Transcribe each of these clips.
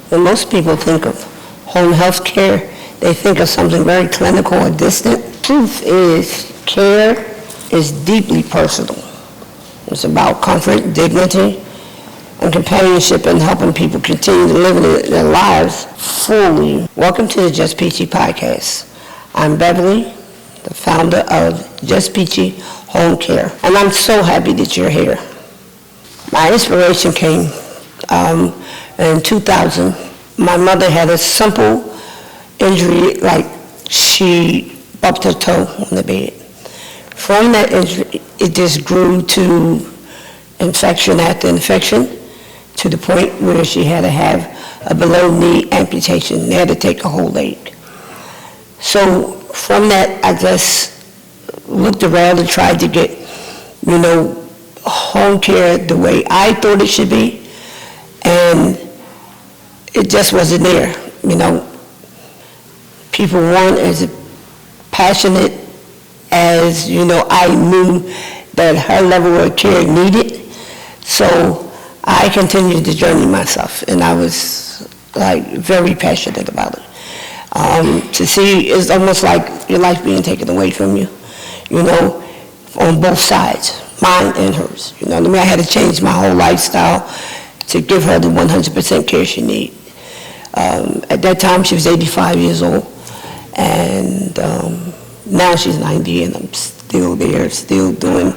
When most people think of home health care, they think of something very clinical or distant. Truth is, care is deeply personal. It's about comfort, dignity, and companionship, and helping people continue to live their lives fully. Welcome to the Just Peachy Podcast. I'm Beverly, the founder of Just Peachy Home Care, and I'm so happy that you're here. My inspiration came in 2000. My mother had a simple injury, like she bumped her toe on the bed. From that injury, it just grew to infection after infection, to the point where she had to have a below-knee amputation. They had to take a whole leg. So from that, I just looked around and tried to get, home care the way I thought it should be, and it just wasn't there. People weren't as passionate as, I knew that her level of care needed. So I continued the journey myself, and I was very passionate about it. To see, it's almost like your life being taken away from you, on both sides, mine and hers. I had to change my whole lifestyle to give her the 100% care she needed. At that time, she was 85 years old, and now she's 90, and I'm still there, still doing,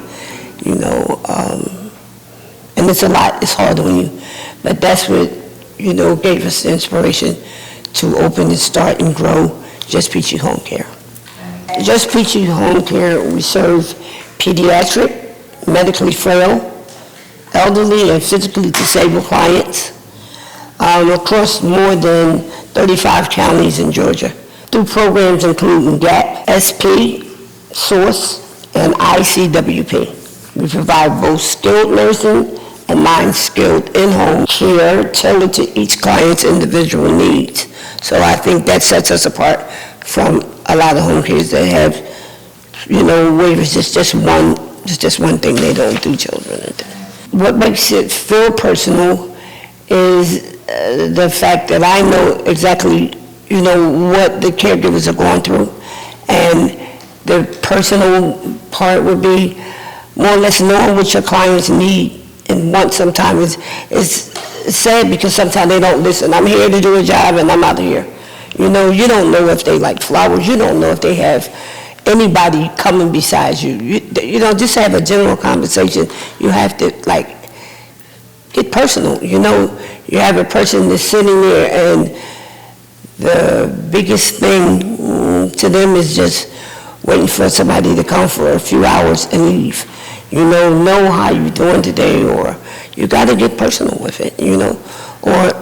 and it's a lot, it's hard on you, but that's what, gave us the inspiration to open and start and grow Just Peachy Home Care. Just Peachy Home Care, we serve pediatric, medically frail, elderly, and physically disabled clients across more than 35 counties in Georgia, through programs including GAP, SP, SOURCE, and ICWP. We provide both skilled nursing and non-skilled in-home care tailored to each client's individual needs. So I think that sets us apart from a lot of home cares that have, waivers. It's just one thing they don't do children. What makes it feel personal is the fact that I know exactly, what the caregivers are going through, and the personal part would be more or less knowing what your clients need and want. Sometimes is sad because sometimes they don't listen. I'm here to do a job and I'm out of here. You don't know if they like flowers. You don't know if they have anybody coming besides you. Just have a general conversation. You have to get personal. You have a person that's sitting there, and the biggest thing to them is just waiting for somebody to come for a few hours and leave. Know how you're doing today, or you got to get personal with it, or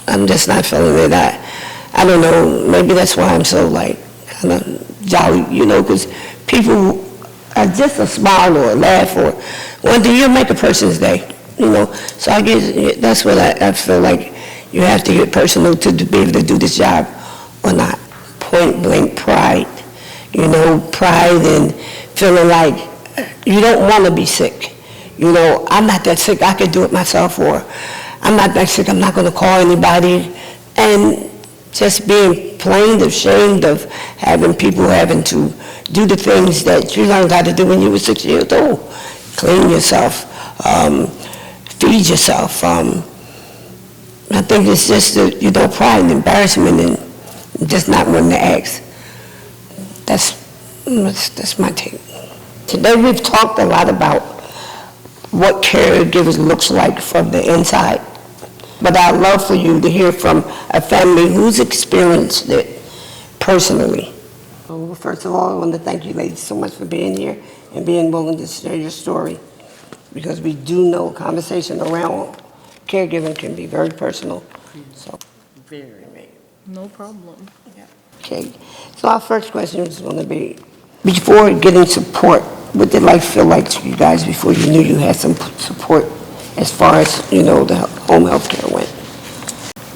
I'm just not feeling it. I don't know, maybe that's why I'm so kind of jolly, because people are just a smile or a laugh or one thing, you'll make a person's day, So I guess that's what I feel like you have to get personal to be able to do this job or not. Point blank pride, pride and feeling like you don't want to be sick. I'm not that sick, I could do it myself, or I'm not that sick, I'm not going to call anybody. And just being plain ashamed of having people having to do the things that you learned how to do when you were 6 years old. Clean yourself, feed yourself. I think it's just pride and embarrassment and just not wanting to ask. That's my take. Today we've talked a lot about what caregivers looks like from the inside, but I'd love for you to hear from a family who's experienced it personally. Well, first of all, I want to thank you ladies so much for being here and being willing to share your story, because we do know conversation around caregiving can be very personal. So, very. No problem. Yeah. Okay, so our first question is going to be, before getting support, what did life feel like to you guys before you knew you had some support as far as, the home health care went?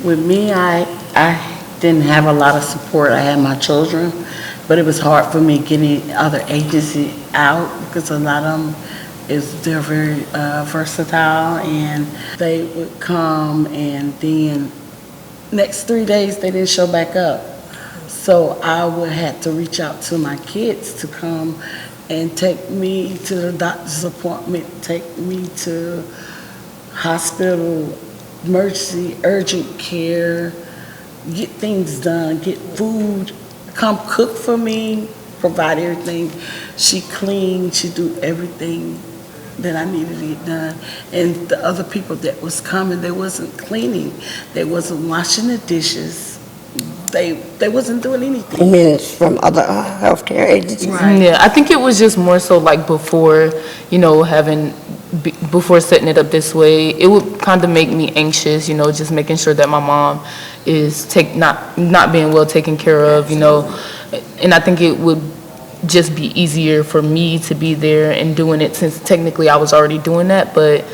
With me, I didn't have a lot of support. I had my children, but it was hard for me getting other agencies out, because a lot of them they're very versatile, and they would come and then next 3 days, they didn't show back up. So I would have to reach out to my kids to come and take me to the doctor's appointment, take me to hospital, emergency, urgent care, get things done, get food, come cook for me, provide everything. She cleaned, she do everything that I needed to get done. And the other people that was coming, they wasn't cleaning, they wasn't washing the dishes, they wasn't doing anything. You mean it's from other healthcare agencies? Right. Yeah, I think it was just more so like before, before setting it up this way, it would kind of make me anxious, just making sure that my mom is not being well taken care of, and I think it would just be easier for me to be there and doing it, since technically I was already doing that, but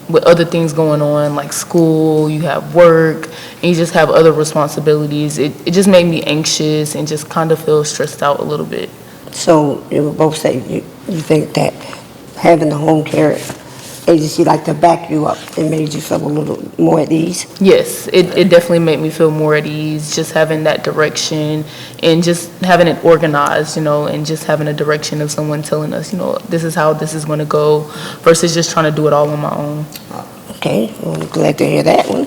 with other things going on like school, you have work, and you just have other responsibilities, it just made me anxious and just kind of feel stressed out a little bit. So you would both say you think that having a home care agency like to back you up, it made you feel a little more at ease? Yes, it definitely made me feel more at ease, just having that direction and just having it organized, and just having a direction of someone telling us, this is how this is going to go, versus just trying to do it all on my own. Okay, well, I'm glad to hear that one.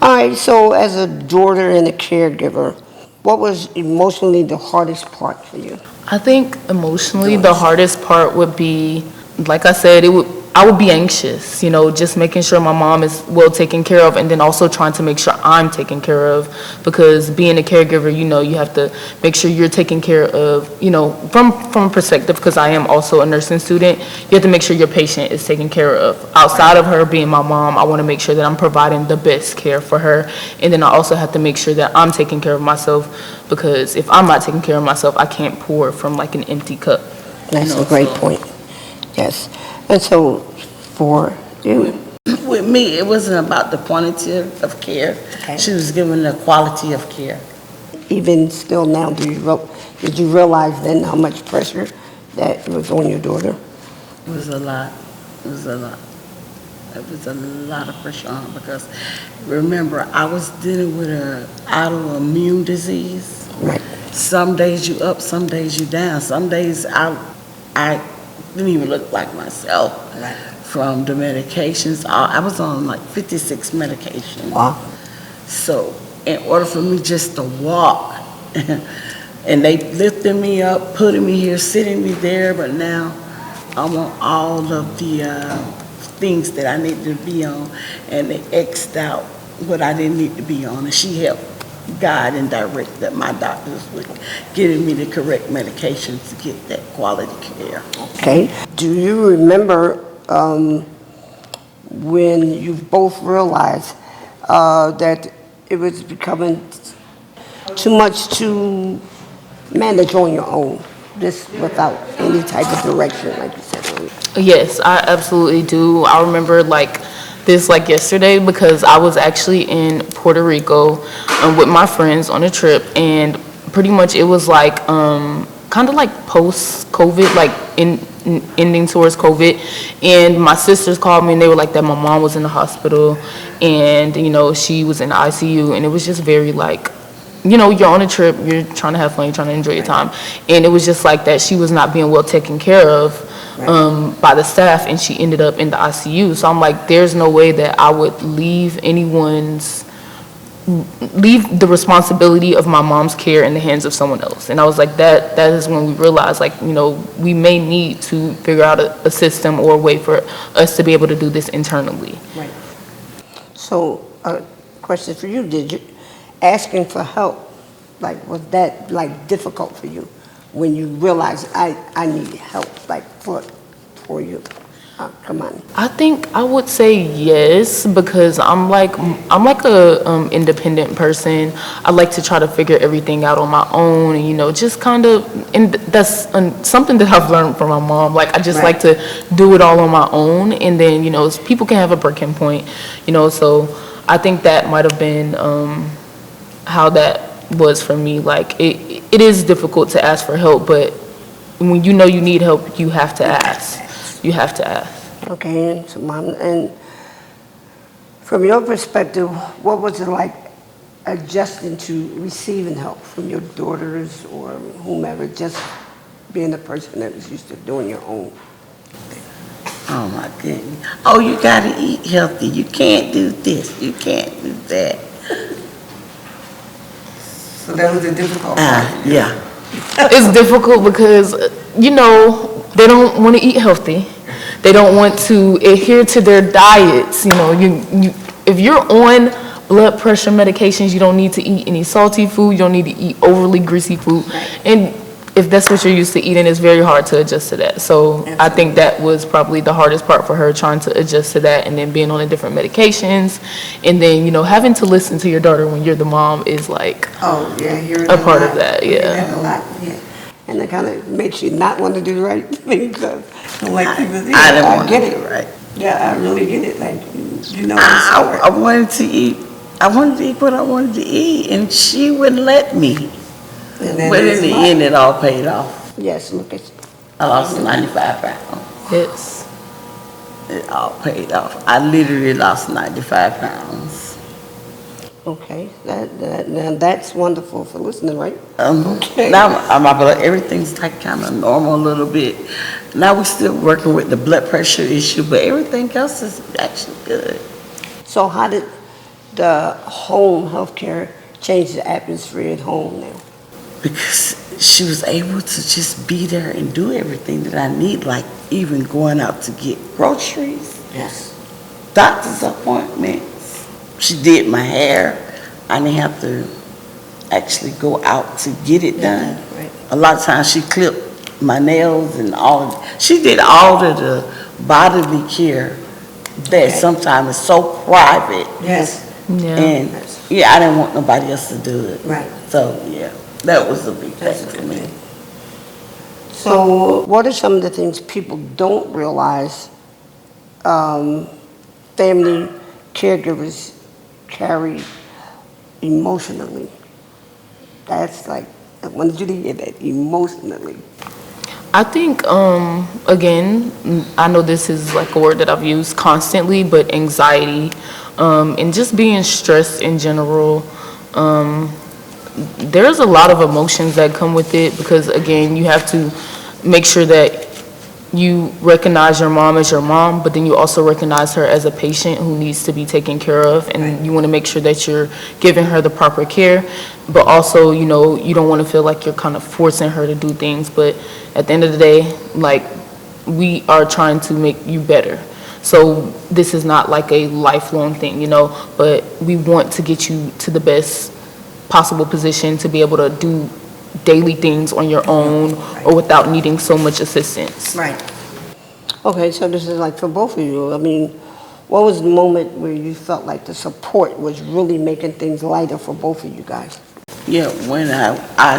All right, so as a daughter and a caregiver, what was emotionally the hardest part for you? I think emotionally the hardest part would be, like I said, I would be anxious, just making sure my mom is well taken care of, and then also trying to make sure I'm taken care of, because being a caregiver, you have to make sure you're taken care of, from a perspective, because I am also a nursing student, you have to make sure your patient is taken care of. Outside of her being my mom, I want to make sure that I'm providing the best care for her, and then I also have to make sure that I'm taking care of myself, because if I'm not taking care of myself, I can't pour from like an empty cup. That's a great point. Yes. And so for you? With me, it wasn't about the quantity of care. Okay. She was given the quality of care. Even still now, did you realize then how much pressure that was on your daughter? It was a lot. It was a lot. It was a lot of pressure on her, because remember, I was dealing with an autoimmune disease. Right. Some days you up, some days you down. Some days I didn't even look like myself. Right. From the medications. I was on like 56 medications. Wow. So in order for me just to walk, and they lifted me up, putting me here, sitting me there, but now I'm on all of the things that I needed to be on, and they X'd out what I didn't need to be on, and she helped guide and direct that my doctors were giving me the correct medications to get that quality care. Okay. Do you remember when you both realized that it was becoming too much to manage on your own, just without any type of direction, like you said earlier? Yes, I absolutely do. I remember this yesterday, because I was actually in Puerto Rico with my friends on a trip, and pretty much it was kind of like post-COVID, ending towards COVID, and my sisters called me and they were like that my mom was in the hospital, and she was in the ICU, and it was just very you're on a trip, you're trying to have fun, you're trying to enjoy your time, and it was just like that she was not being well taken care of by the staff, and she ended up in the ICU. So I'm like, there's no way that I would leave the responsibility of my mom's care in the hands of someone else. And I was like, that is when we realized, we may need to figure out a system or a way for us to be able to do this internally. Right. So, question for you, did you, asking for help, was that difficult for you when you realized I need help, for you? Come on. I think I would say yes, because I'm like a independent person. I like to try to figure everything out on my own, and just kind of, and that's something that I've learned from my mom. I just like to do it all on my own, and then people can have a breaking point, so I think that might have been how that was for me. It is difficult to ask for help, but when you need help, you have to ask. You have to ask. Okay, so Mom, and from your perspective, what was it like adjusting to receiving help from your daughters or whomever, just being a person that was used to doing your own? Oh my goodness. Oh, you gotta eat healthy. You can't do this. You can't do that. So that was a difficult part. Yeah. It's difficult because, you know, they don't want to eat healthy. They don't want to adhere to their diets. You know, if you're on blood pressure medications, you don't need to eat any salty food. You don't need to eat overly greasy food. And if that's what you're used to eating, it's very hard to adjust to that. So I think that was probably the hardest part for her, trying to adjust to that, and then being on the different medications, and then, you know, having to listen to your daughter when you're the mom is like a part of that. Yeah. A lot, yeah. And it kind of makes you not want to do the right thing, because like people say, I didn't want get to it. do it right. Yeah, I really get it. Like, you know, I wanted to eat. I wanted to eat what I wanted to eat, and she wouldn't let me. But in the end, it all paid off. Yes, look at I lost 95 pounds. Yes. It all paid off. I literally lost 95 pounds. okay. Now that's wonderful for listening, right? Okay. Now my blood, everything's like kind of normal a little bit. Now we're still working with the blood pressure issue, but everything else is actually good. So how did the home health care change the atmosphere at home now? Because she was able to just be there and do everything that I need, like even going out to get groceries, Yes. doctor's appointments. She did my hair. I didn't have to actually go out to get it done. Right. A lot of times she clipped my nails and all. She did all of the bodily care that sometimes is so private. Yes. Yeah. And yeah, I didn't want nobody else to do it. Right. So yeah, that was a big That's thing a for good me. thing. So what are some of the things people don't realize family caregivers carry emotionally? That's like, I wanted you to hear that, emotionally. I think, again, I know this is like a word that I've used constantly, but anxiety, and just being stressed in general. There's a lot of emotions that come with it, because again, you have to make sure that you recognize your mom as your mom, but then you also recognize her as a patient who needs to be taken care of, and you want to make sure that you're giving her the proper care, but also, you know, you don't want to feel like you're kind of forcing her to do things. But at the end of the day, like, we are trying to make you better. So this is not like a lifelong thing, you know, but we want to get you to the best possible position to be able to do daily things on your own or without needing so much assistance. Right. Okay, so this is like for both of you. I mean, what was the moment where you felt like the support was really making things lighter for both of you guys? Yeah, when I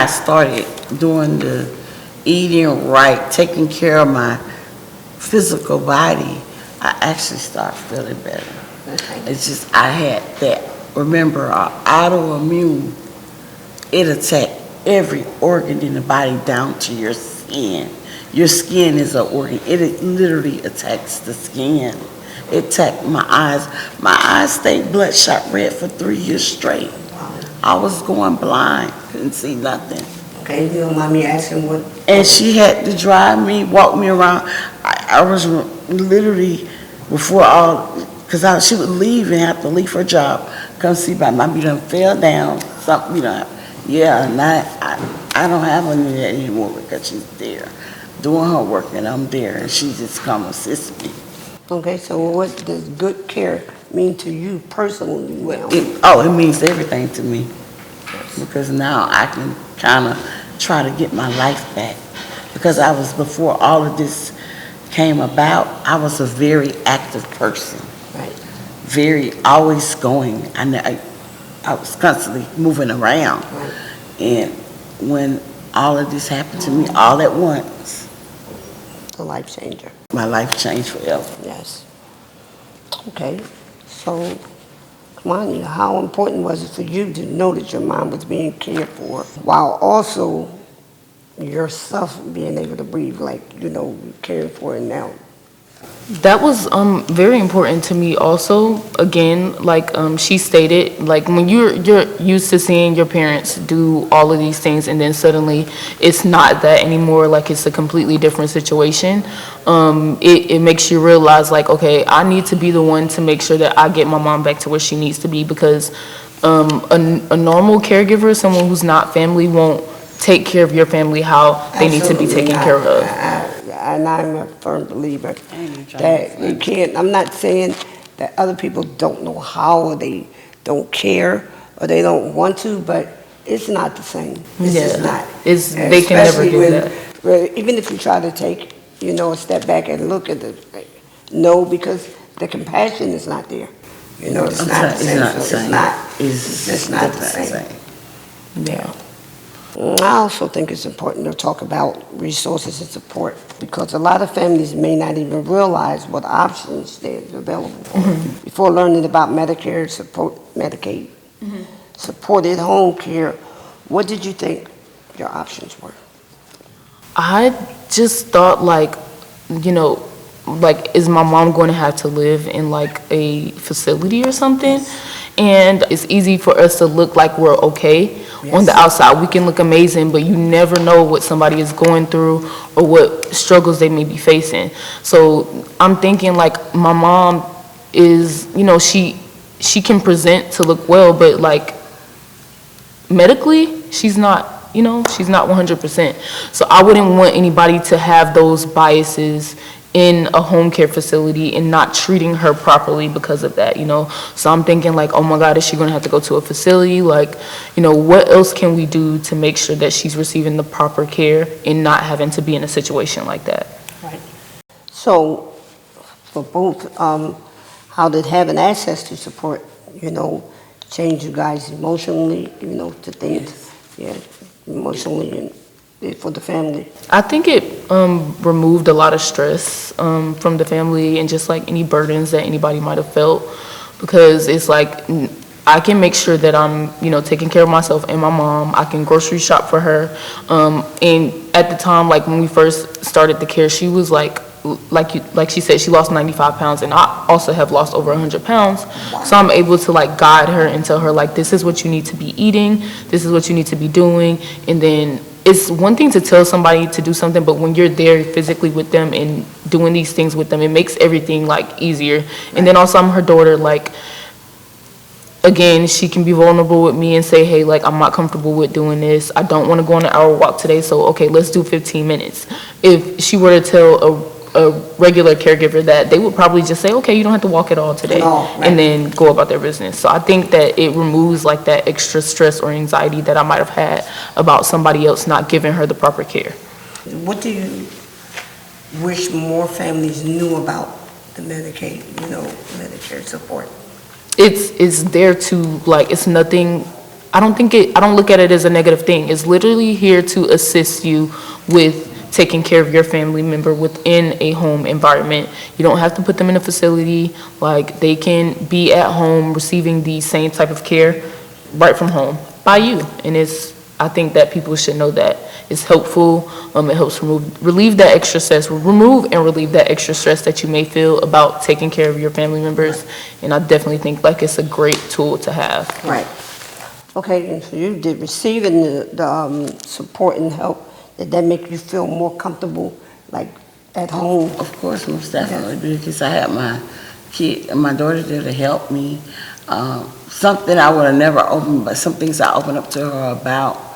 started doing the eating right, taking care of my physical body, I actually started feeling better. Okay. It's just I had that. Remember, our autoimmune, it attacked every organ in the body down to your skin. Your skin is an organ. It literally attacks the skin. It attacked my eyes. My eyes stayed bloodshot red for 3 years straight. I was going blind, couldn't see nothing. Okay, if you don't mind me asking what... And she had to drive me, walk me around. I was literally, before all, because she would leave and have to leave her job, come see about mommy done fell down, something, you know. Yeah, and I don't have any of that anymore, because she's there doing her work, and I'm there, and she just come assist me. Okay, so what does good care mean to you personally now? It means everything to me, because now I can kind of try to get my life back. Because before all of this came about, I was a very active person. Right. Very, always going. I was constantly moving around. Right. And when all of this happened to me all at once, A life changer. my life changed forever. Yes. Okay, so come on, how important was it for you to know that your mom was being cared for, while also yourself being able to breathe, like, you know, you caring for her now That was very important to me also. Again, like she stated, like when you're used to seeing your parents do all of these things and then suddenly it's not that anymore, like it's a completely different situation, it makes you realize like, okay, I need to be the one to make sure that I get my mom back to where she needs to be, because a normal caregiver, someone who's not family, won't take care of your family how they need to be taken care of. And I'm a firm believer that you can't, I'm not saying that other people don't know how, or they don't care, or they don't want to, but it's not the same. It's just not. They can never do that. Even if you try to take, a step back and look at no, because the compassion is not there. It's not the same. It's just not the same. Yeah. I also think it's important to talk about resources and support, because a lot of families may not even realize what options there's available for them. Before learning about Medicare, Medicaid, supported home care, what did you think your options were? I just thought like, like, is my mom going to have to live in like a facility or something? And it's easy for us to look like we're okay. Yes. On the outside, we can look amazing, but you never know what somebody is going through or what struggles they may be facing. So I'm thinking like my mom is, she can present to look well, but like medically, she's not 100%. So I wouldn't want anybody to have those biases in a home care facility and not treating her properly because of that, So I'm thinking like, oh my God, is she going to have to go to a facility? Like, what else can we do to make sure that she's receiving the proper care and not having to be in a situation like that? Right. So for both, how did having access to support, change you guys emotionally, to things, emotionally and for the family? I think it removed a lot of stress from the family and just like any burdens that anybody might have felt, because it's like I can make sure that I'm taking care of myself and my mom. I can grocery shop for her, and at the time, like when we first started the care, she was like she said, she lost 95 pounds, and I also have lost over 100 pounds. Wow. So I'm able to like guide her and tell her like, this is what you need to be eating, this is what you need to be doing. And then it's one thing to tell somebody to do something, but when you're there physically with them and doing these things with them, it makes everything like easier. Right. And then also I'm her daughter, like, again, she can be vulnerable with me and say, hey, like, I'm not comfortable with doing this. I don't want to go on an hour walk today, so okay, let's do 15 minutes. If she were to tell a regular caregiver that, they would probably just say, okay, you don't have to walk at all today, right, and then go about their business. So I think that it removes like that extra stress or anxiety that I might have had about somebody else not giving her the proper care. What do you wish more families knew about the Medicaid, Medicare support? It's there to, like, it's nothing, I don't look at it as a negative thing. It's literally here to assist you with taking care of your family member within a home environment. You don't have to put them in a facility. Like, they can be at home receiving the same type of care right from home by you. And I think that people should know that. It's helpful. It helps relieve that extra stress, remove and relieve that extra stress that you may feel about taking care of your family members. And I definitely think like it's a great tool to have. Right. Okay, and so you did receiving the support and help. Did that make you feel more comfortable, like, at home? Of course, most definitely, because I had my kid and my daughter there to help me. Something I would have never opened, but some things I opened up to her about.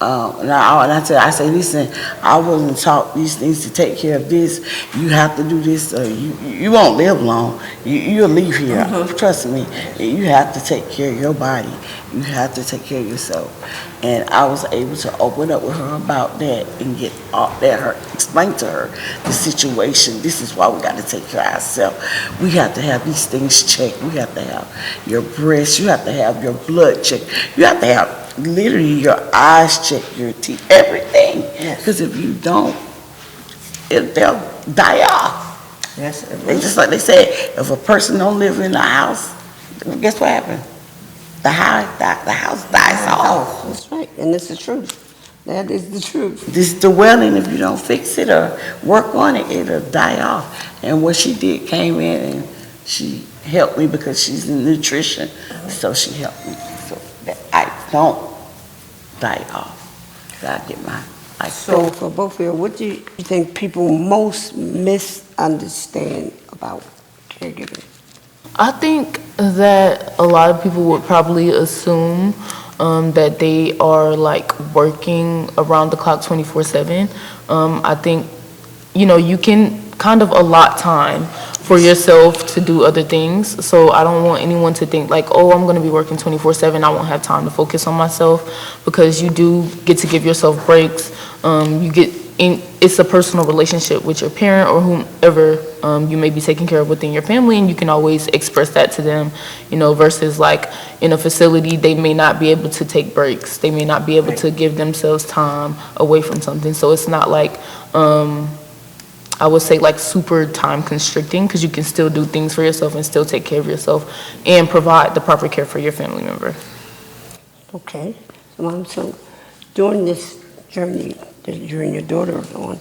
And I say, listen, I wasn't taught these things to take care of this. You have to do this. You won't live long. You'll leave here. Trust me. You have to take care of your body. You have to take care of yourself. And I was able to open up with her about that and explain to her the situation. This is why we got to take care of ourselves. We have to have these things checked. We have to have your breast. You have to have your blood checked. You have to have literally your eyes checked, your teeth, everything. Because if you don't, they'll die off. Yes. They just like they said, if a person don't live in a house, guess what happens? The house dies off. That's right, and it's the truth. That is the truth. This dwelling, if you don't fix it or work on it, it'll die off. And what she did, came in and she helped me because she's in nutrition, so she helped me so that I don't die off. That I get my life. So for both of you, what do you think people most misunderstand about caregiving? I think that a lot of people would probably assume that they are like working around the clock 24/7. I think, you can kind of allot time for yourself to do other things. So I don't want anyone to think like, oh, I'm going to be working 24/7. I won't have time to focus on myself, because you do get to give yourself breaks. It's a personal relationship with your parent or whomever you may be taking care of within your family, and you can always express that to them, versus like in a facility, they may not be able to take breaks. They may not be able to give themselves time away from something. So it's not like, I would say like super time constricting, because you can still do things for yourself and still take care of yourself and provide the proper care for your family member. Okay. So during this journey that you and your daughter are on,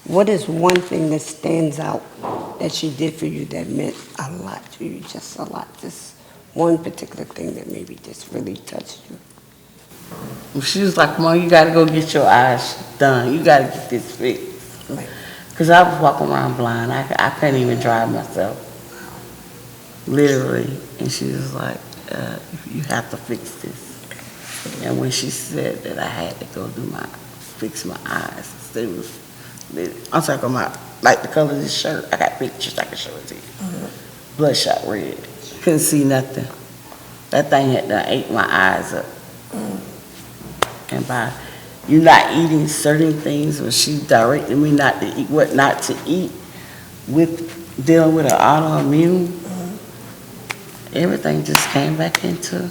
what is one thing that stands out that she did for you that meant a lot to you, just a lot? Just one particular thing that maybe just really touched you? She was like, Mom, you got to go get your eyes done. You got to get this fixed. Right. Because I was walking around blind. I couldn't even drive myself. Literally. And she was like, you have to fix this. And when she said that I had to go fix my eyes, it was, I'm talking about like the color of this shirt. I got pictures I can show it to you. Mm-hmm. Bloodshot red. Couldn't see nothing. That thing had done ate my eyes up. Mm. And by you not eating certain things, or she directed me not to eat what not to eat with dealing with an autoimmune, everything just came back into.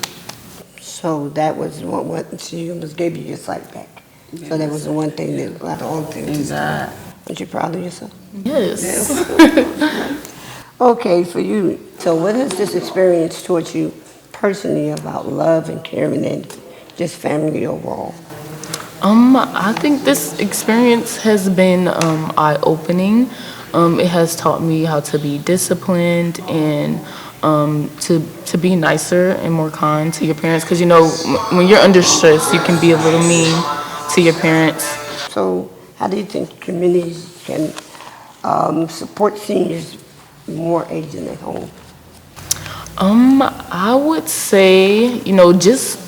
So that was what she almost gave you your sight back. Yes. So that was the one thing that, out of all things. Aren't you proud of yourself? Yes. Okay, for you. So what has this experience taught you personally about love and caring and just family overall? I think this experience has been eye-opening. It has taught me how to be disciplined and to be nicer and more kind to your parents. Because, when you're under stress, you can be a little mean to your parents. So how do you think communities can support seniors more aging at home? I would say, just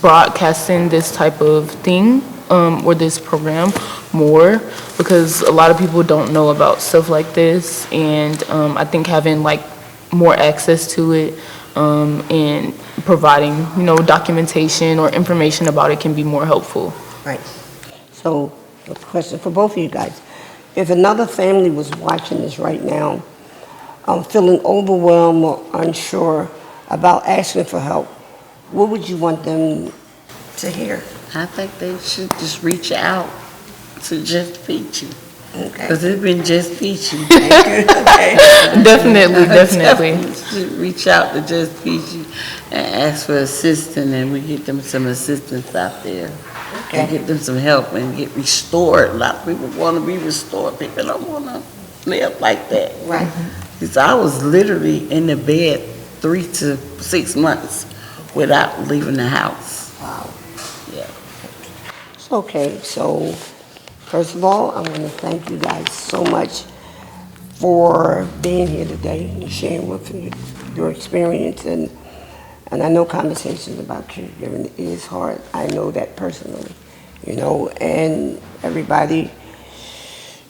broadcasting this type of thing or this program more, because a lot of people don't know about stuff like this, and I think having like more access to it and providing documentation or information about it can be more helpful. Right. So a question for both of you guys: if another family was watching this right now, feeling overwhelmed or unsure about asking for help, what would you want them to hear? I think they should just reach out to Just Peachy. Okay. Because it's been Just Peachy. Okay. Definitely. Should reach out to Just Peachy and ask for assistance, and we get them some assistance out there. Okay. And get them some help and get restored. A lot of people want to be restored. People don't want to live like that. Right. Because I was literally in the bed 3 to 6 months without leaving the house. Wow. Yeah. Okay, so first of all, I want to thank you guys so much for being here today and sharing with you your experience. And I know conversations about caregiving is hard. I know that personally, and everybody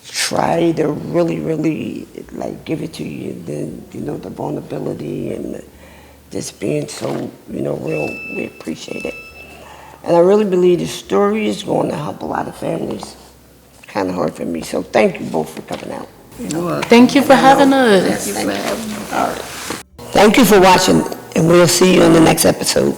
try to really, really like give it to you. Then, the vulnerability and just being so, real, we appreciate it. And I really believe the story is going to help a lot of families. Kind of hard for me. So thank you both for coming out. Thank you for having us. Thank you for watching, and we'll see you on the next episode.